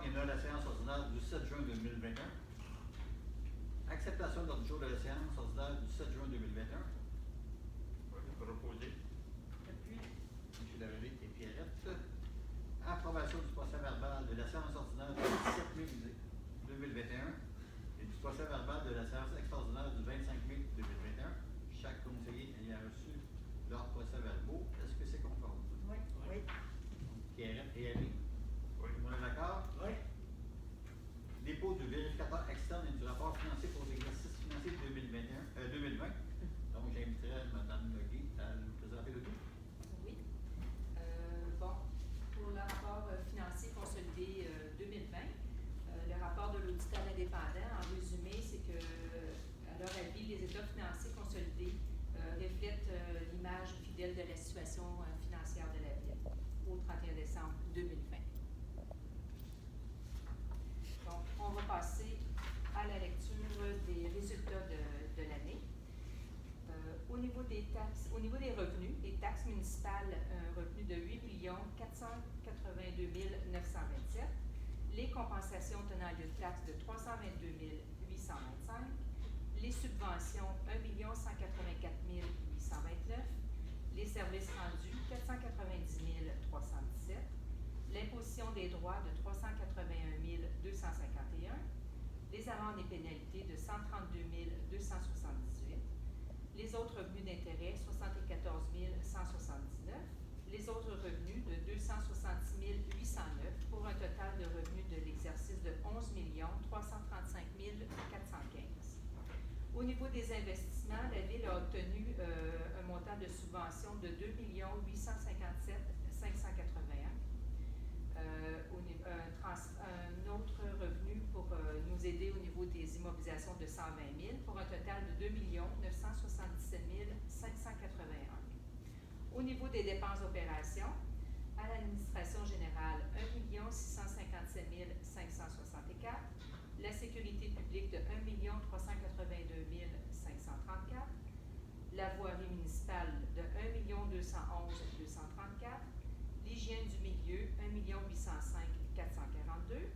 il y en a la séance ordinaire du 7 juin 2021. Acceptation de l'ordre du jour de la séance ordinaire du 7 juin 2021. Oui, proposé. Appui. M. Lavalée et Pierrette. Approbation du procès verbal de la séance ordinaire du 17 mai 2021 et du procès verbal de la séance extraordinaire du 25 mai 2021. Chaque conseiller ayant reçu leurs procès verbaux, est-ce que c'est conforme? Oui. Oui. Pierrette et Ali? Oui. Tout le monde est d'accord? Oui. Dépôt du vérificateur externe et du rapport financier pour l'exercice financier 2020. Donc, j'inviterai Mme Guy à nous présenter le tout. Oui. Pour le rapport financier consolidé 2020, le rapport de l'auditeur indépendant, en résumé, c'est que, à leur avis, les états financiers consolidés reflètent l'image fidèle de la situation financière de la Ville au 31 décembre 2020. Donc, on va passer à la lecture des résultats de l'année. Au niveau des taxes, au niveau des revenus, les taxes municipales, un revenu de 8 482 927. Les compensations tenant lieu de taxes de 322 825. Les subventions, 1 184 829. Les services rendus, 490 317. L'imposition des droits de 381 251. Les amendes et pénalités de 132 278. Les autres revenus d'intérêt, 74 179. Les autres revenus de 266 809 pour un total de revenus de l'exercice de 11 335 415. Au niveau des investissements, la Ville a obtenu un montant de subvention de 2 857 581. Un autre revenu pour nous aider au niveau des immobilisations de 120 000 pour un total de 2 977 581. Au niveau des dépenses d'opération, à l'administration générale, 1 657 564. La sécurité publique de 1 382 534. La voirie municipale de 1 211 234. L'hygiène du milieu, 1 805 442.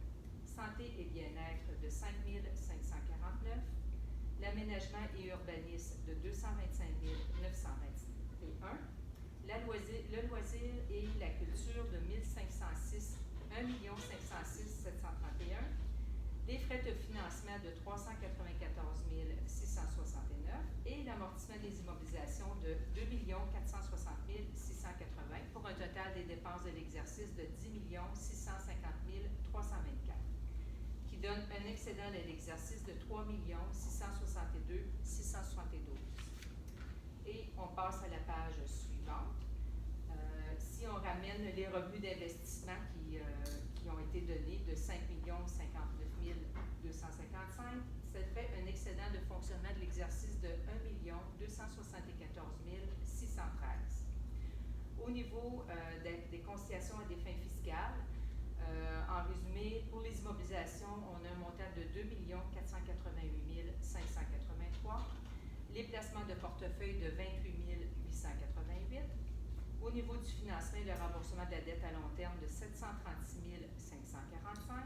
Santé et bien-être de 5 549. L'aménagement et urbanisme de 225 921. Le loisir et la culture de 1 506 731. Les frais de financement de 394 669 et l'amortissement des immobilisations de 2 460 680 pour un total des dépenses de l'exercice de 10 650 324, qui donne un excédent de l'exercice de 3 662 672. Et on passe à la page suivante. Si on ramène les revenus d'investissement qui ont été donnés de 5 59 255, ça fait un excédent de fonctionnement de l'exercice de 1 274 613. Au niveau des conciliations à des fins fiscales, en résumé, pour les immobilisations, on a un montant de 2 488 583. Les placements de portefeuille de 28 888. Au niveau du financement et le remboursement de la dette à long terme de 736 545.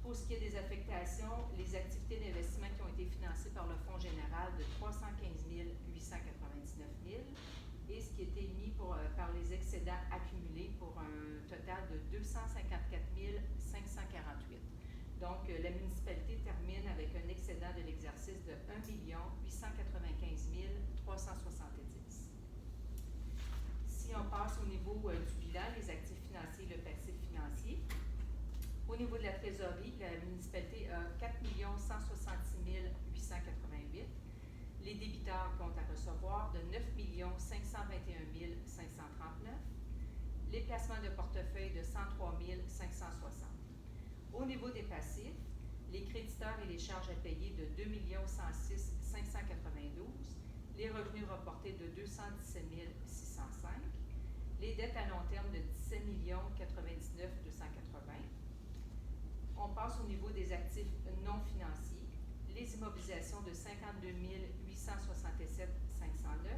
Pour ce qui est des affectations, les activités d'investissement qui ont été financées par le Fonds général de 315 899 000 et ce qui a été émis par les excédents accumulés pour un total de 254 548. Donc, la municipalité termine avec un excédent de l'exercice de 1 895 370. Si on passe au niveau du bilan, les actifs financiers et le passif financier, au niveau de la trésorerie, la municipalité a 4 166 888. Les débiteurs comptent à recevoir de 9 521 539. Les placements de portefeuille de 103 560. Au niveau des passifs, les créditeurs et les charges à payer de 2 106 592. Les revenus reportés de 217 605. Les dettes à long terme de 17 99 280. On passe au niveau des actifs non financiers. Les immobilisations de 52 867 509.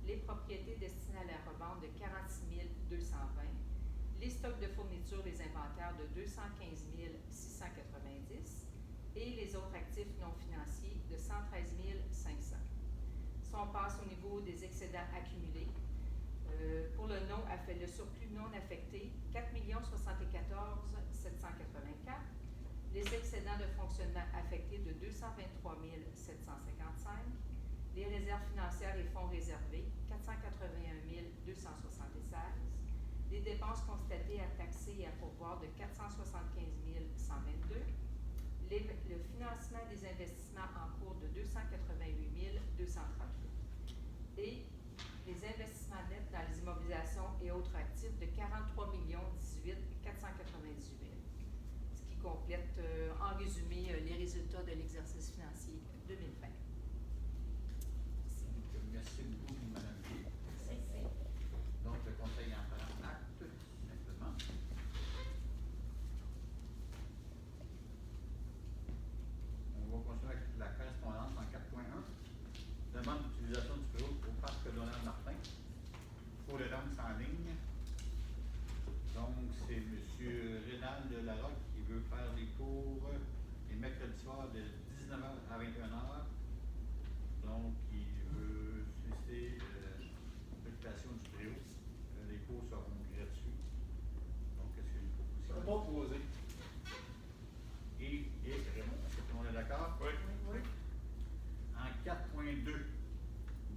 Les propriétés destinées à la revente de 46 220. les stocks de fourniture, les inventaires de 215 690 et les autres actifs non financiers de 113 500. Si on passe au niveau des excédents accumulés, pour le surplus non affecté, 4 074 784. Les excédents de fonctionnement affectés de 223 755. Les réserves financières et fonds réservés, 481 276. Les dépenses constatées à taxer et à pourvoir de 475 122. Le financement des investissements en cours de 288 238. Et les investissements nets dans les immobilisations et autres actifs de 43 18 498 000. Ce qui complète, en résumé, les résultats de l'exercice financier 2020. Merci beaucoup, Mme Guy. Merci. Donc, le conseil en prend acte, simplement. On va continuer avec la correspondance en 4.1. Demande d'utilisation du bureau au parc Donald Martin pour le lunch en ligne. Donc, c'est M. Rénal de Larocque qui veut faire les cours les mercredis soirs de 19h à 21h. Donc, il veut susciter l'occupation du préau. Les cours seront gratuits. Donc, est-ce qu'il y a une proposition? Proposé. Et Raymond, est-ce que tout le monde est d'accord? Oui. Oui. En 4.2,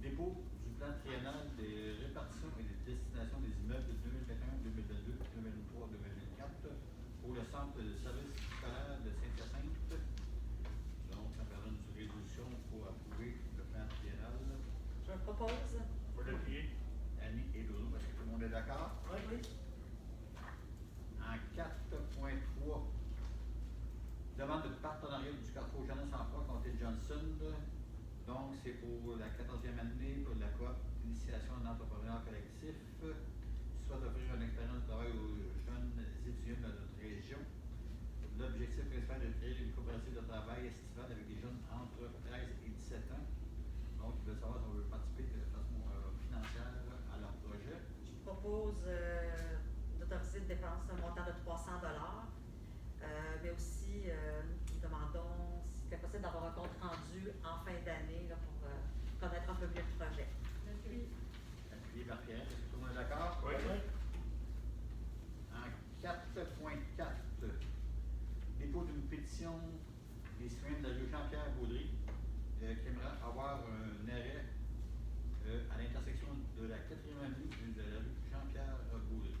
dépôt du plan triennal des répartitions et des destinations des immeubles de 2021, 2022, 2023, 2024 pour le centre de service scolaire de Saint-Hyacinthe. Donc, ça permet une résolution pour approuver le plan triennal. Je propose. Pour le pied. Annie et Dodo, est-ce que tout le monde est d'accord? Oui. En 4.3, demande de partenariat du Carrefour Jeunesse Emploi Comté Johnson. Donc, c'est pour la 14e année pour la coop Initiation en entrepreneuriat collectif. Soit d'offrir une expérience de travail aux jeunes étudiants de notre région. L'objectif principal est de créer une coopérative de travail estivale avec des jeunes entre 13 et 17 ans. Donc, ils veulent savoir si on veut participer de façon financière à leur projet. Je propose d'autoriser une dépense d'un montant de 300 $, mais aussi nous demandons si c'était possible d'avoir un compte rendu en fin d'année là, pour connaître un peu mieux le projet. Appuyé par Pierre, est-ce que tout le monde est d'accord? Oui. En 4.4, dépôt d'une pétition des citoyens de la rue Jean-Pierre Baudry qui aimeraient avoir un arrêt à l'intersection de la 4e avenue et de la rue Jean-Pierre Baudry.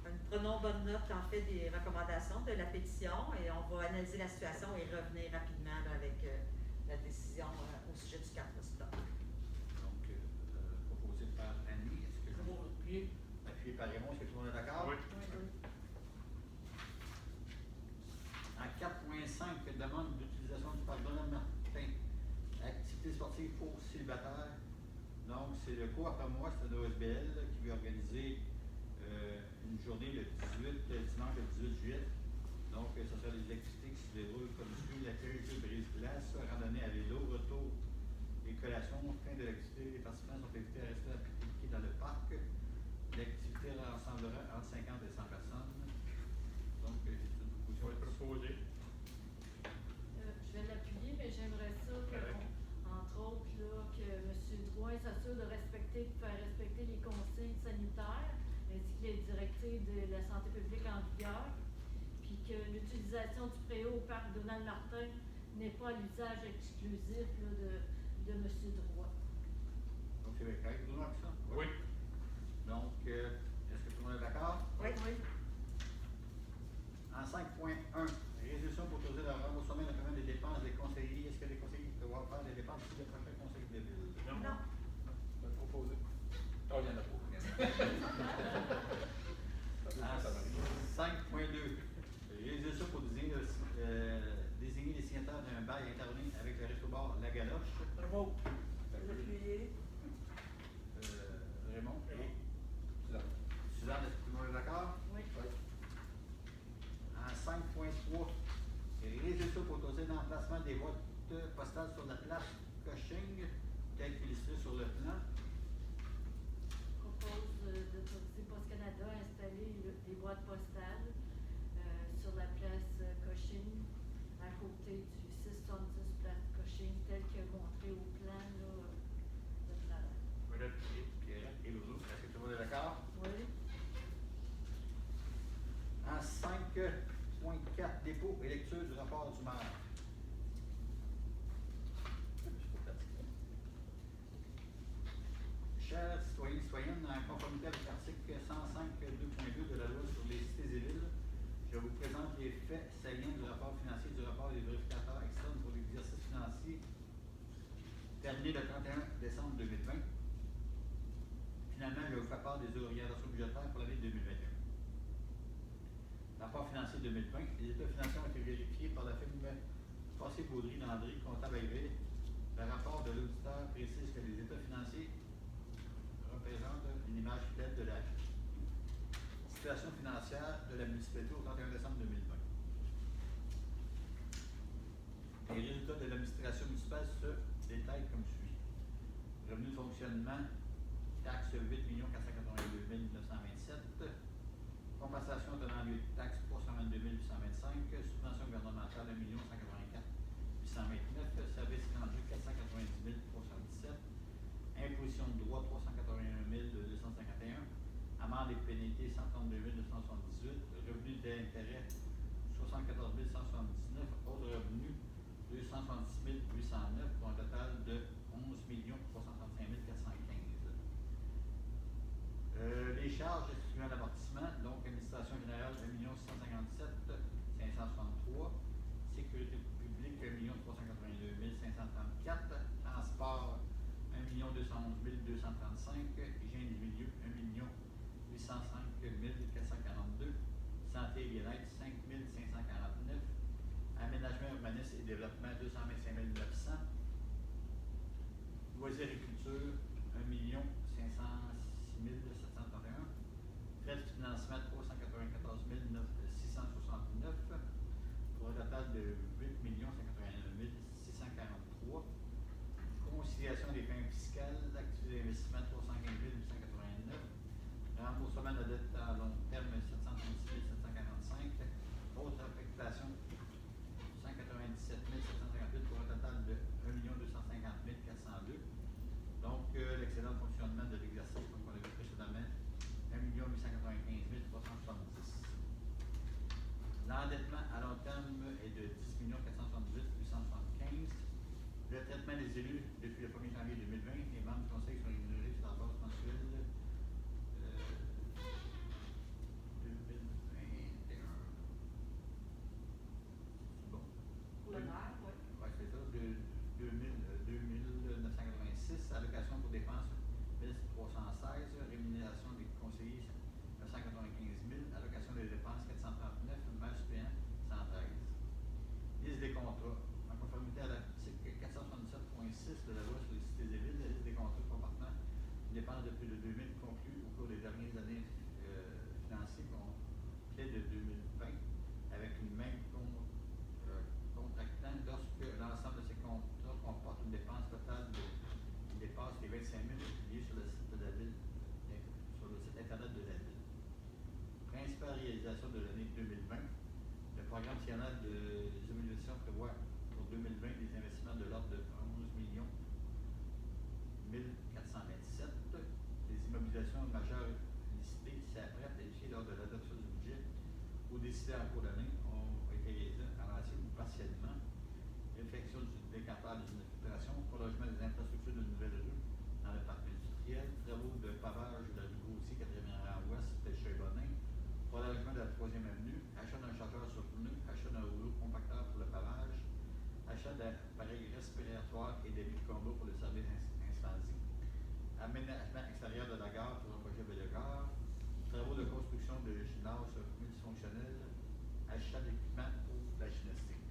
Nous prenons bonne note en fait des recommandations de la pétition et on va analyser la situation et revenir rapidement là, avec la décision au sujet du cadre de stock. Donc, proposé par Annie, est-ce que appuyé par Raymond, est-ce que tout le monde est d'accord? Oui. En 4.5, demande d'utilisation du parc Donald Martin. Activité sportive pour célibataires. Donc, c'est le cours après moi, c'est l'OSBL qui veut organiser une journée le dimanche le 18 juillet. Donc, ce sera des activités qui se déroulent comme suit: l'accueil, jeu, brise-glace, randonnée à vélo, retour et collation. Fin de l'activité, les participants sont invités à rester à pique-niquer dans le parc. L'activité rassemblera entre 50 et 100 personnes. Donc, c'est une proposition. Oui, proposé. Je vais l'appuyer, mais j'aimerais ça que, entre autres, là, que M. Drouin s'assure de faire respecter les consignes sanitaires ainsi que les directives de la santé publique en vigueur, puis que l'utilisation du préau au parc Donald Martin n'est pas à l'usage exclusif là, de M. Drouin. Donc, c'est correct pour nous, avec ça? Oui. Donc, est-ce que tout le monde est d'accord? Oui. En 5.1, résolution pour autoriser le remboursement de paiement des dépenses des conseillers. Est-ce que les conseillers peuvent faire des dépenses pour le prochain conseil de ville? Non. Proposé. Oh, il y en a pas. En 5.2, résolution pour désigner les signataires d'un bail intervenu avec le resto-bar La Galoche. côté du 670 Place Cochine, tel que montré au plan là, de travail. Je vais l'appuyer. Pierre et Loulou, est-ce que tout le monde est d'accord? Oui. En 5.4, dépôt et lecture du rapport du maire. Chers citoyens et citoyennes, en conformité avec l'article 105.2.2 de la loi sur les cités et villes, je vous présente les faits saillants du rapport financier du rapport des vérificateurs externes pour l'exercice financier terminé le 31 décembre 2020. Finalement, je vous fais part des orientations budgétaires pour l'année 2021. Rapport financier 2020, les états financiers ont été vérifiés par la firme Fossé-Baudry-Landry, comptable agréé. Le rapport de l'auditeur précise que les états financiers représentent une image fidèle de la situation financière de la municipalité au 31 décembre 2020. Les résultats de l'administration municipale se détaillent comme suit. Revenu de fonctionnement, taxe 8 482 927, compensation tenant lieu de taxe 322 825, subvention gouvernementale 1 184 829, services rendus 490 317, imposition de droit 381 251, amende et pénalité 132 278, revenus d'intérêt 74 179, autres revenus 266 809 pour un total de 11 335 415. Les charges excluant l'amortissement, donc administration générale 1 657 563, sécurité publique 1 382 534, transport 1 211 235, hygiène du milieu 1 805 442, santé et bien-être 5 549, aménagement urbanisme et développement 225 900, loisirs et culture 1 506 731, frais de financement 394 669, pour un total de 8 581 643, conciliation des fins fiscales, activité d'investissement 315 889, remboursement de la dette à long terme 736 745, autres affectations 197 758 pour un total de 1 250 402. Donc, l'excellent fonctionnement de l'exercice, comme on l'a vu précédemment, 1 895 370. L'endettement à long terme est de 10 478 875. Le traitement des élus depuis le 1er janvier 2020, les membres du conseil sont rémunérés sur la base mensuelle 2021. C'est bon? Pour le maire, oui. Oui, c'est ça, de 2986, allocation pour dépenses 1316, rémunération des conseillers 995 000, allocation des dépenses 439, maire suppléant 113. Liste des contrats. En conformité à l'article 477.6 de la loi sur les cités et villes, la liste des contrats comportant une dépense de plus de 2 000 conclus au cours des dernières années financières complètes de 2020 avec une même contractant lorsque l'ensemble de ces contrats comporte une dépense totale qui dépasse les 25 000 publiés sur le site de la ville, sur le site internet de la ville. Principale réalisation de l'année 2020. Le programme triennal des immobilisations prévoit pour 2020 des investissements de l'ordre de 11 1427. Les immobilisations majeures listées s'apprêtent à édifier lors de l'adoption du budget ou décidées en cours d'année ont été réalisées en entier ou partiellement. Réflexion des campagnes d'une infiltration, prolongement des infrastructures de nouvelles rues dans le parc industriel, travaux de pavage de la rue Gauthier, 4e rang ouest, Chevronin, prolongement de la 3e avenue, achat d'un chargeur sur pneu, achat d'un rouleau compacteur pour le pavage, achat d'appareils respiratoires et des de combat pour le service incendie, aménagement extérieur de la gare pour un projet Belle-Gare, travaux de construction de gymnase multifonctionnel, achat d'équipement pour la gymnastique.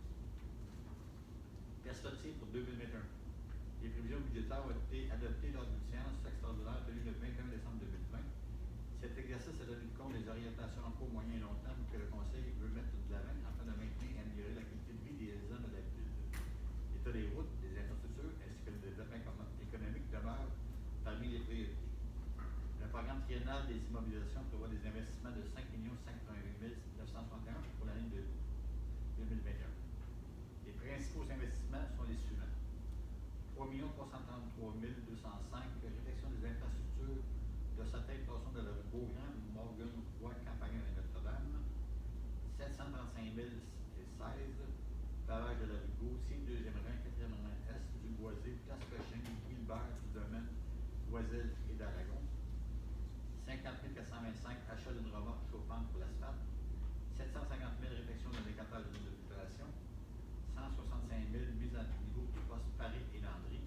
Perspective pour 2021. Les prévisions budgétaires ont été adoptées lors d'une séance extraordinaire tenue le 21 décembre 2020. Cet exercice a tenu compte des orientations en court, moyen et long terme que le Conseil veut mettre de l'avant afin de maintenir et améliorer la qualité de vie des zones de la ville. L'état des routes, des infrastructures ainsi que le développement économique demeurent parmi les priorités. Le programme triennal des immobilisations prévoit des investissements de 5 588 961 pour l'année de 2021. Les principaux investissements sont les suivants. 3 333 205, réfection des infrastructures de Satellite, passant de la rue Beaugrand, Morgan, Roy, Campagne et Notre-Dame. 735 016, pavage de la rue Gauthier, 2e rang, 4e rang Est, du Boisé, Place Cochin, Gilbert, du Domaine, Loisel et d'Aragon. 50 425, achat d'une remorque chauffante pour l'asphalte. 750 000, réfection d'un décanteur d'huile de filtration. 165 000, mise à niveau du poste Paris et Landry.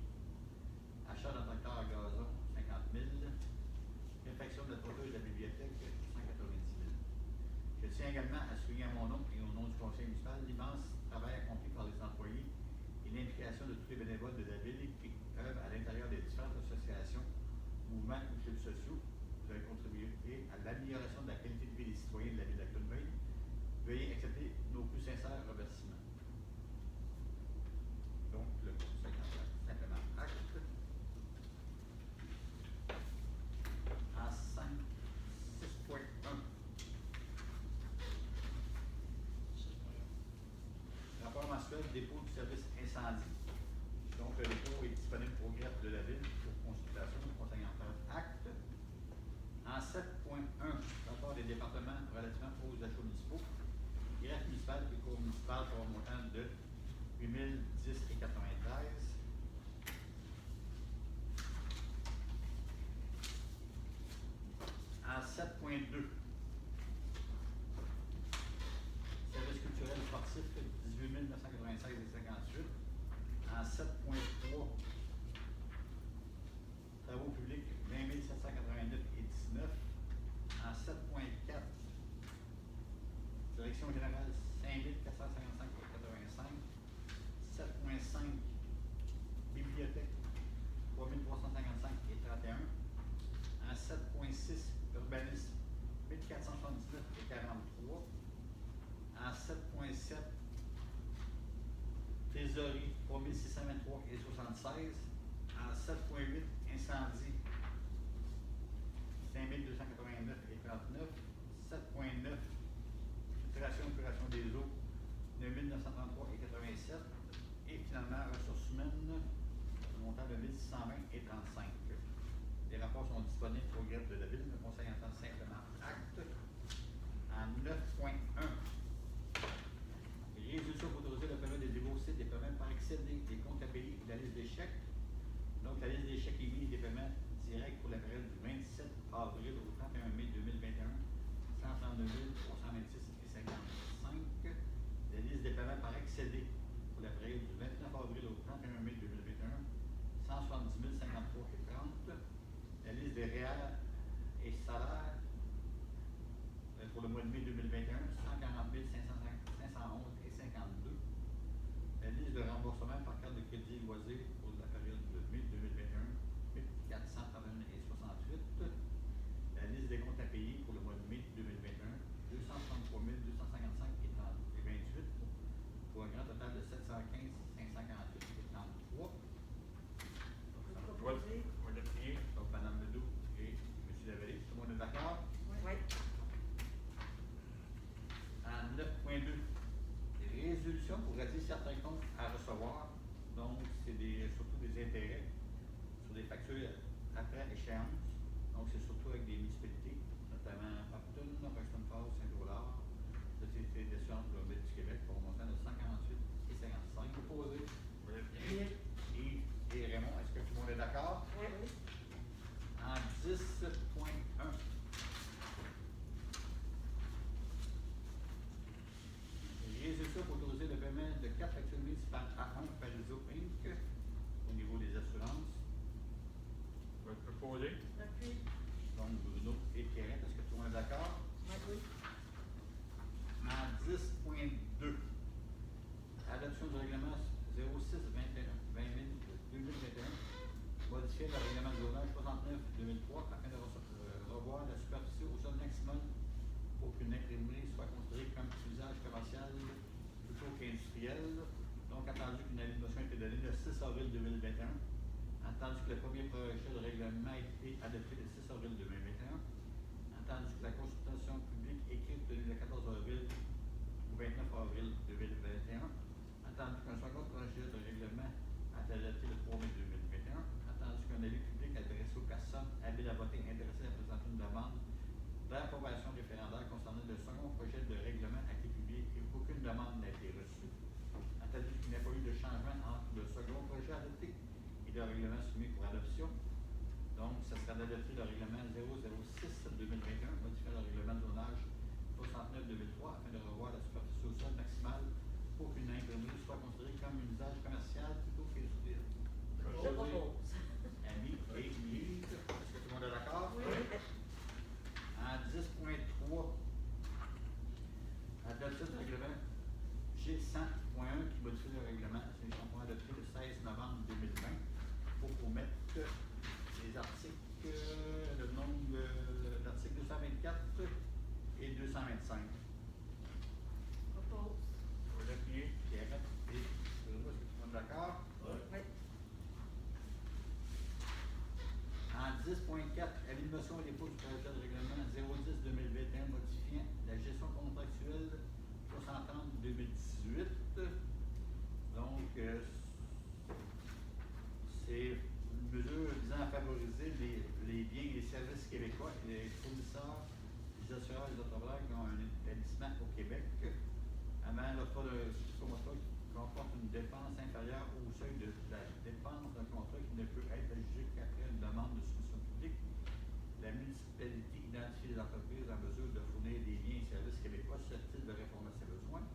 Achat d'un tracteur à gazon, 50 000. Réfection de la toiture de la bibliothèque, 190 000. Je tiens également à souligner à mon nom et au nom du conseil municipal l'immense travail accompli par les employés et l'implication de tous les bénévoles de la ville qui œuvrent à l'intérieur des différentes associations, mouvements ou clubs sociaux. Vous avez contribué à l'amélioration de la qualité de vie des citoyens de la ville de Coulmeuil. Veuillez accepter nos plus sincères remerciements. Donc, le conseil simplement acte. En 6.1. Rapport mensuel dépôt du service incendie. Donc, le dépôt est disponible au greffe de la ville pour consultation. Le conseil en fait acte. En 7.1, rapport des départements relativement aux achats municipaux. Greffe municipale et cours municipal pour un montant de 8 010 et 93. En 7.2, service culturel et sportif, 18 996 et 58. En 7.3, travaux publics, 20 789 et 19. En 7.4, direction générale, 5 455 et 85. 7.5, bibliothèque, 3 355 et 31. En 7.6, urbanisme, 1479 et 43. En 7.7, trésorerie, 3 623 et 76. En 7.8, incendie, 5 289 et 39. 7.9, filtration et épuration des eaux, 9 933 et 87. Et finalement, ressources humaines, montant de 1620 et 35. Les rapports sont disponibles au greffe de la ville. Le conseil entend simplement acte. En 9.1, résolution pour autoriser le paiement des débourser des paiements par excédé des comptes à payer et la liste des chèques. Donc, la liste des chèques émis et des paiements directs pour la période du 27 avril au 31 mai 2021, 132 326 et 55. La liste des paiements par excédé pour la période du 29 avril au 31 mai 2021, 170 053 et 30. La liste des réels et salaires pour le mois de mai 2021, 140 511 et 52. La liste de remboursement par carte de crédit loisir pour la période de mai 2021, 1431 et 68. La liste des comptes à payer pour le mois de mai 2021, 233 255 et 28, pour un grand total de 715 548 et 33. Proposer. On l'a plié. Donc, Mme Ledoux et M. Lavallée, tout le monde est d'accord? Oui. En 9.2, résolution pour radier certains comptes à recevoir. Donc, c'est surtout des intérêts sur des factures après échéance. Donc, c'est surtout avec des municipalités, notamment Upton, Roxton Falls, Saint-Aulard, Société d'assurance globale du Québec pour un montant de 148 et 55. Proposé. On l'a plié. Et Raymond, est-ce que tout le monde est d'accord? Oui. En 10.1. Résolution pour autoriser le paiement de 4 factures municipales à 1 Parizeau Inc. au niveau des assurances. On va être proposé. Appui. Donc, Bruno et Pierrette, est-ce que tout le monde est d'accord? Oui. En 10.2, adoption du règlement 06-2021, modifier le règlement de zonage 69-2003 afin de revoir la superficie au sol maximum pour qu'une imprimerie soit considérée comme usage commercial plutôt qu'industriel. Donc, attendu qu'une habilitation ait été donnée le 6 avril 2021, entendu que le premier projet de règlement a été adopté le 6 avril 2021, entendu que la consultation publique écrite tenue le 14 avril au 29 avril 2021, entendu qu'un second projet de règlement a été publié et qu'aucune demande n'a été reçue, entendu qu'il n'y a pas eu de changement entre le second projet adopté et le règlement soumis pour adoption. Donc, ça sera d'adopter le règlement 006-2021, modifiant le règlement de zonage 69-2003 afin de revoir la superficie au sol maximale pour qu'une imprimerie soit considérée comme un usage commercial plutôt qu'utile. Je propose. Ami et Lise, est-ce que tout le monde est d'accord? Oui. En 10.3, adoption du règlement G100.1 qui modifie le règlement, c'est un point adopté le 16 novembre 2020 pour mettre les articles, le nombre d'articles 224 et 225. Propose. Je vais l'appuyer. Pierrette et Bruno, est-ce que tout le monde est d'accord? Oui. En 10.4, élimination et dépôt du projet de règlement 010-2021 modifiant la gestion contractuelle 330-2018. Donc, c'est une mesure visant à favoriser les biens et les services québécois et les fournisseurs, les assureurs et les autoblocs qui ont un établissement au Québec. Avant l'octroi de contrat qui comporte une dépense inférieure au seuil de la dépense d'un contrat qui ne peut être jugé qu'après une demande de soumission publique, la municipalité identifie les entreprises en mesure de fournir des biens et services québécois susceptibles de répondre à ses besoins,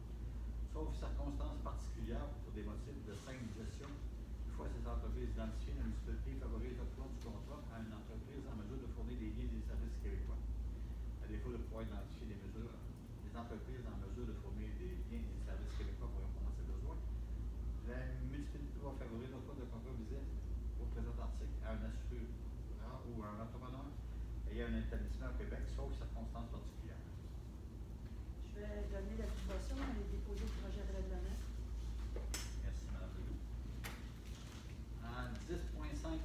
sauf circonstances particulières pour des motifs de saine gestion. Une fois ces entreprises identifiées, la municipalité favorise l'octroi du contrat à une entreprise en mesure de fournir des biens et des services québécois. À défaut de pouvoir identifier des entreprises en mesure de fournir des biens et des services québécois pour répondre à ses besoins, la municipalité va favoriser l'octroi de contrat visé au présent article à un assureur ou à un entrepreneur ayant un établissement au Québec, sauf circonstances particulières. Je vais donner l'approbation et déposer le projet de règlement. Merci, Mme Ledoux. En 10.5,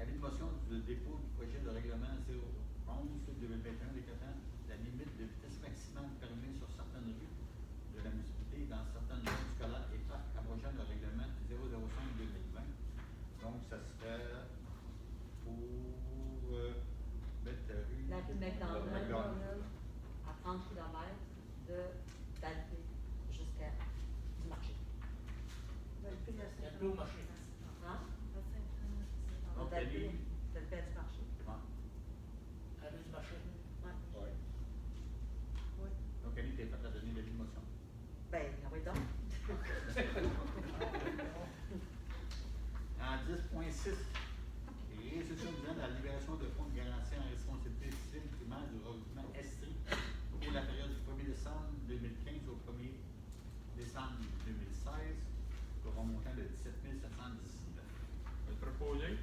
avis de motion du dépôt du projet de règlement 011-2021 décrétant la limite de vitesse maximale permise sur certaines rues de la municipalité dans certaines zones scolaires et parcs abrogeant le règlement 005-2020. Donc, ça serait pour mettre la rue. La rue McDonald. McDonald. À 30 km d'Alpé jusqu'à du marché. Valpé à Il y a plus au marché. Hein? À Saint-Jean. Donc, D'Alpé Denis. d'Alpé à du marché. Ouais. À l'heure du marché. Ouais. Oui. Oui. Donc, Annie, tu es prête à donner l'avis de motion? Ben, oui donc. En 10.6, résolution visant à la libération de fonds de garantie en responsabilité civile primaire du regroupement Estrie pour la période du 1er décembre 2015 au 1er décembre 2016 pour un montant de 17 719. Je vais proposer.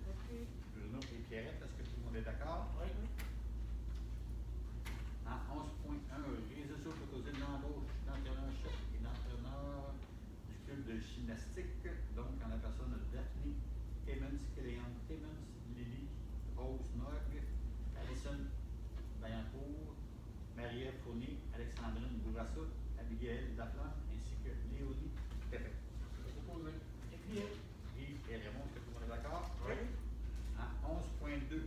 Appuyé. Bruno et Pierrette, est-ce que tout le monde est d'accord? Oui. En 11.1, résolution proposée de l'embauche d'entraîneur-chef et d'entraîneur du club de gymnastique, donc en la personne de Daphne Timmons, Kéléon Timmons, Lily Rose Nog, Alison Vaillancourt, Marie-Ève Fournier, Alexandrine Bourassa, Abigail Laflamme, ainsi que Léonie Pépin. Je vais proposer. Appuyé. Yves et Raymond, est-ce que tout le monde est d'accord? Oui. En 11.2,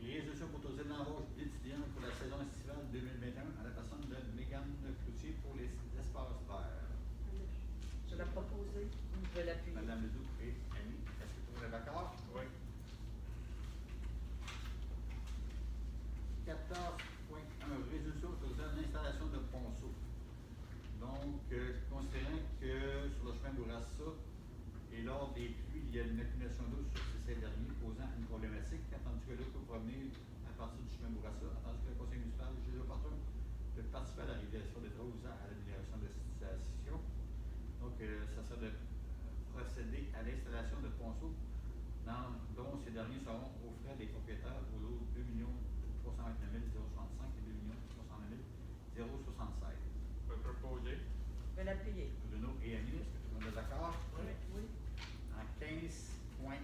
résolution proposée de l'embauche d'étudiants pour la saison estivale 2021 à la personne de Mégane Cloutier pour les espaces verts. Je vais proposer. Je vais l'appuyer. Madame Ledoux et Annie, est-ce que tout le monde est d'accord? Oui. 14.1, résolution autorisant l'installation de ponceaux. Donc, considérant que sur le chemin Bourassa et lors des pluies, il y a une accumulation d'eau sur ces derniers, posant une problématique, tandis que l'eau peut provenir à partir du chemin Bourassa, tandis que le conseil municipal juge opportun de participer à la réalisation des travaux visant à l'amélioration de la situation. Donc, ça serait de procéder à l'installation de ponceaux dont ces derniers seront aux frais des propriétaires au lot 2 329 065 et 2 309 076. Je vais proposer. Je vais l'appuyer. Bruno et Annie, est-ce que tout le monde est d'accord? Oui. Oui. En 15.1,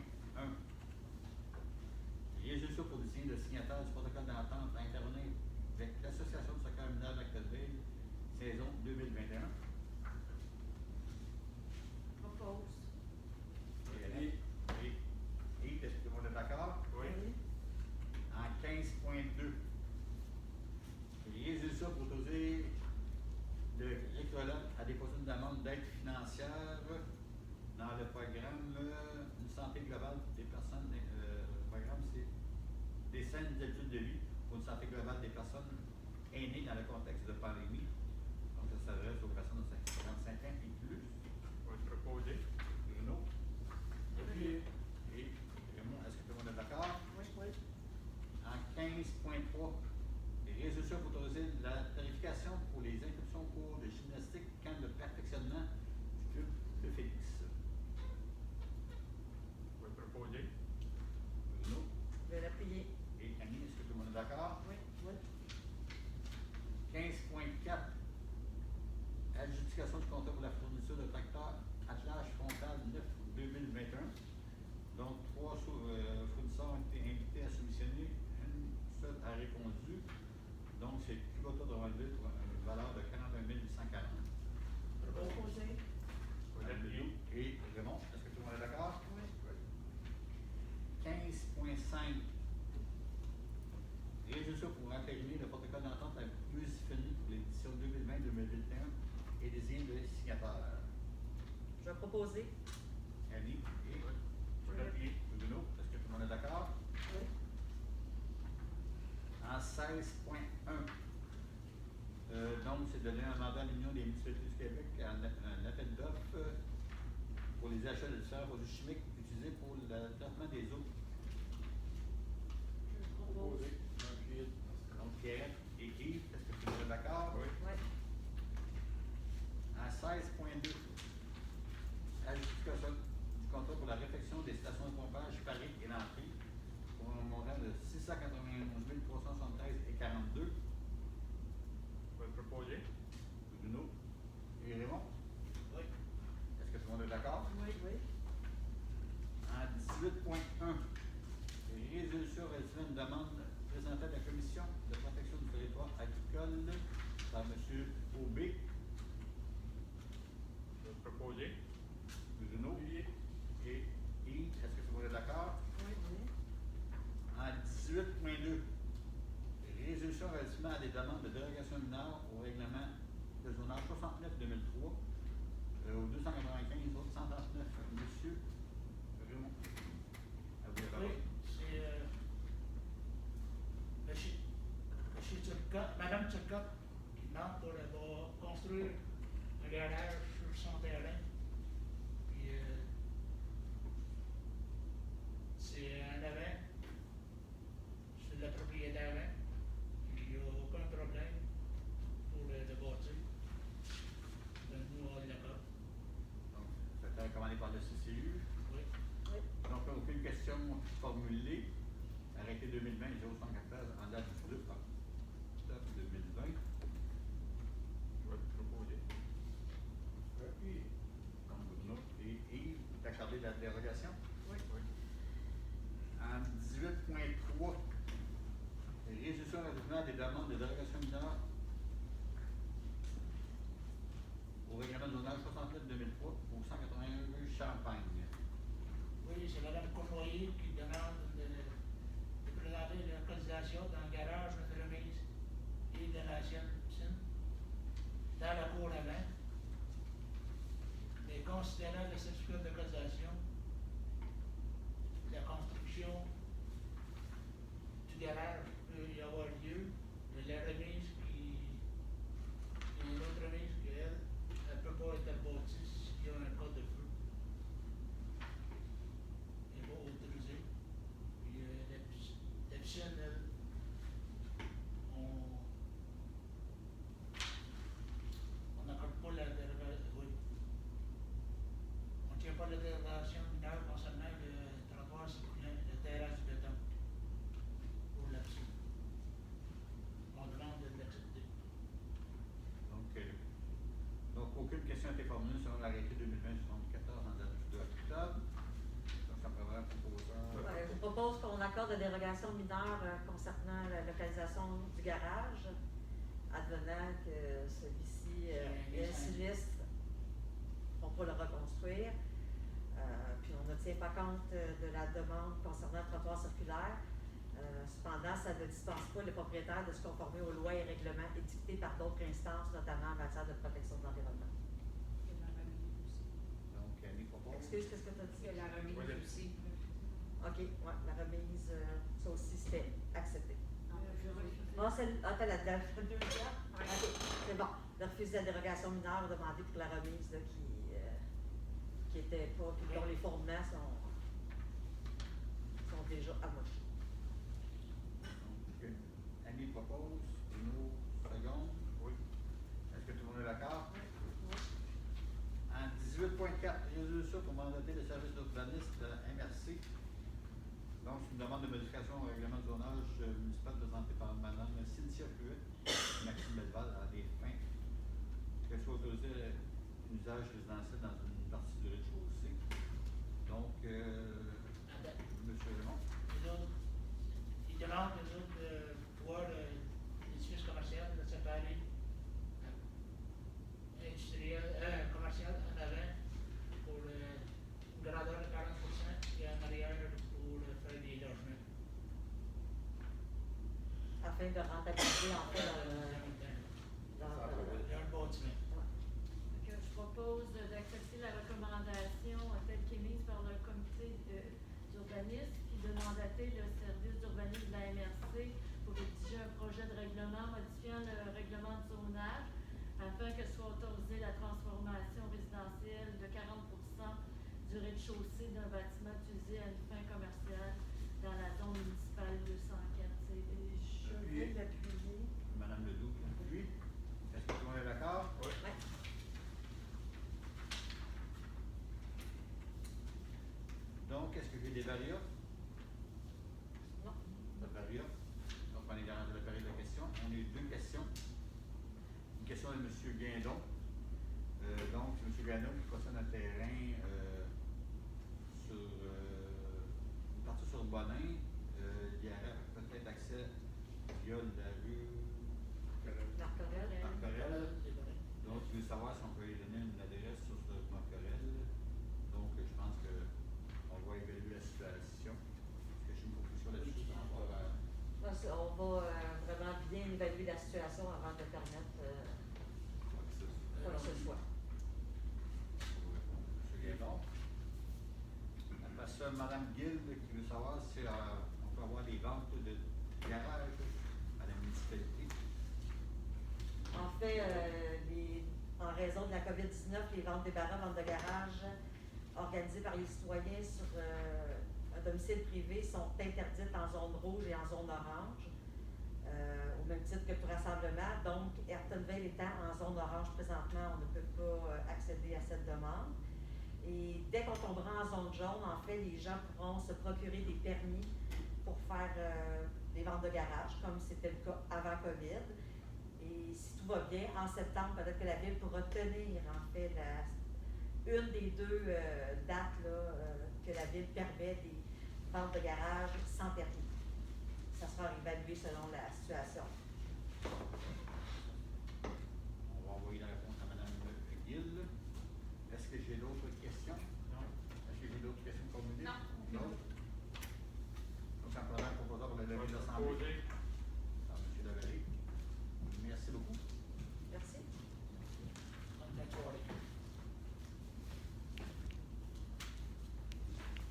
résolution pour désigner le signataire du protocole d'entente à intervenir avec l'Association du soccer mineur d'Acteville, saison 2021. Propose. Et Yves, est-ce que tout le monde est d'accord? Oui. En 15.2, résolution résolution pour autoriser le Récoloc à déposer une demande d'aide financière dans le programme Une santé globale des personnes. Le programme, c'est des saines études de vie pour une santé globale des personnes aînées dans le contexte de pandémie. Donc, ça s'adresse aux personnes de 55 ans et plus. Va être proposé. Bruno? Appuyé. Et Raymond, est-ce que tout le monde est d'accord? Oui, oui. En 15.3, résolution pour autoriser la tarification pour les inscriptions au cours de gymnastique quand le perfectionnement du club de Félix. Va être proposé. Bruno Je vais l'appuyer. et Annie, est-ce que tout le monde est d'accord? Oui, oui. 15.4, adjudication du contrat pour la fourniture de tracteurs attelage frontal 9 2021. Donc, 3 fournisseurs ont été invités à soumissionner, une seule a répondu. Donc, c'est Kubota de Rolleville pour une valeur de 41 840. Proposé. Va être appuyé. Et Raymond, est-ce que tout le monde est d'accord? Oui. 15.5, résolution pour entériner le protocole d'entente avec Lusifony pour l'édition 2020-2021 et désigner le signataire. Je vais proposer. Annie et Va être appuyé. Bruno, est-ce que tout le monde est d'accord? Oui. En 16.1, donc, c'est donner un mandat à l'Union des municipalités du Québec un appel d'offres pour les achats de différents produits chimiques utilisés pour le traitement des eaux. Je propose. Proposé. Appuyé. Donc, Pierre et Yves, est-ce que tout le monde est d'accord? Oui. Oui. En 16.2, adjudication du contrat pour la réfection des stations de pompage Paris et l'entrée pour un montant de 691 373 et 42. Va être proposé. Bruno et Raymond, Oui. est-ce que tout le monde est d'accord? Oui, oui. En 18.1, résolution relative à une demande présentée à la Commission de protection du territoire agricole par M. Aubé. Va être proposé. Bruno Appuyé. et Yves, est-ce que tout le monde est d'accord? Oui, oui. En 18.2, résolution relativement à des demandes de dérogation mineure au règlement de zonage 69-2003 au 295 autres 139. Monsieur Raymond, à vous la parole. Oui, c'est monsieur Turcotte, Madame Turcotte qui demande pour construire un garage sur son terrain. Puis c'est un avant sur le propriétaire. Il n'y a aucun problème pour le bâtir. Nous, on est d'accord. Donc, ça a été recommandé par le CCU. Oui. Oui. Donc, aucune question formulée. Arrêté 2020-074 en date du 2 octobre 2020. Va être proposé. Appuyé. Donc, Bruno et Yves, vous accordez la dérogation. Oui. Oui. En 18.3, résolution relativement à des demandes de dérogation mineure au règlement de zonage 69-2003 pour 181 rue Champagne. Oui, c'est Mme Cournoyer qui demande de présenter la cotisation dans le garage de remise et de l'ancienne piscine, dans la cour avant. Mais considérant le certificat de cotisation, la construction du garage peut y avoir lieu, mais la remise qui est une autre remise qu'elle, elle ne peut pas être bâtie s'il y a un cas de feu. Elle n'est pas autorisée. Puis la piscine, elle, on n'accorde pas la dérogation. Oui. On ne tient pas la dérogation mineure concernant le trottoir circulaire, le terrasse du béton pour la piscine. On demande de l'accepter. Donc, aucune question n'a été formulée selon l'arrêté 2020-74 en date du 2 octobre. Donc, ça prendra un proposeur. Je vous propose qu'on accorde la dérogation mineure concernant la localisation du garage, advenant que celui-ci est sinistre, on peut le reconstruire. Puis on ne tient pas compte de la demande concernant le trottoir circulaire. Cependant, ça ne dispense pas les propriétaires de se conformer aux lois et règlements édictés par d'autres instances, notamment en matière de protection de l'environnement. Il y a la remise aussi. Donc, Annie propose. Excuse, qu'est-ce que tu as dit? Il y a la remise Ouais, aussi. OK, ouais, la remise, ça aussi, c'était accepté. Je vais refuser. Ah, t'as la deuxième? OK, c'est bon. De refuser la dérogation mineure demandée pour la remise là, qui était pas, puis dont les fondements sont déjà amochés. Donc, Annie propose, Bruno seconde. Oui. Est-ce que tout le monde est d'accord? En 18.4, résolution pour mandater le service d'urbaniste MRC. Donc, c'est une demande de modification au règlement de zonage municipal présentée par Mme Cynthia Pruitt et Maxime Belval à des fins qu'elle soit autorisée un usage résidentiel dans une partie du rez-de-chaussée. Donc, M. Raymond. Les autres, ils demandent, les autres, de pouvoir l'édifice commercial de séparer industriel, commercial en avant pour une grandeur de 40% et en arrière pour faire des logements. Afin de rentabiliser en fait dans le Il y a un bâtiment. Donc, je propose d'accepter la recommandation telle qu'émise par le comité d'urbanisme, puis de mandater le service d'urbanisme de la MRC pour rédiger un projet de règlement modifiant le règlement de zonage afin que soit autorisée la transformation résidentielle de 40% du rez-de-chaussée d'un bâtiment utilisé à une fin commerciale dans la zone municipale 204. Je vais l'appuyer. Mme Ledoux qui appuie. Est-ce que tout le monde est d'accord? Oui. Ouais. Donc, est-ce que j'ai des variables? Non. Pas de variables. Donc, on est dans la période de questions. On a eu deux questions. Une question de M. Guindon. Donc, M. Guindon qui possède un terrain sur une partie sur Bonin. Il y aurait peut-être accès via la rue Marcorel. Marcorel. Donc, il veut savoir si on peut lui donner une adresse sur ce Marcorel. Donc, je pense qu'on va évaluer la situation. Est-ce que j'ai une proposition là-dessus par rapport à... On va vraiment bien évaluer la situation avant de permettre quoi que ce soit. M. Guindon. Après ça, Mme Guilde qui veut savoir si on peut avoir des ventes de garage à la municipalité. En fait, en raison de la COVID-19, les ventes débarras, ventes de garage organisées par les citoyens sur un domicile privé sont interdites en zone rouge et en zone orange, au même titre que tout rassemblement. Donc, Ayrtonville étant en zone orange présentement, on ne peut pas accéder à cette demande. Et dès qu'on tombera en zone jaune, en fait, les gens pourront se procurer des permis pour faire des ventes de garage, comme c'était le cas avant COVID. Et si tout va bien, en septembre, peut-être que la Ville pourra tenir, en fait, une des deux dates là, que la Ville permet des ventes de garage sans permis. Ça sera évalué selon la situation. On va envoyer la réponse à Mme Guilde. Est-ce que j'ai d'autres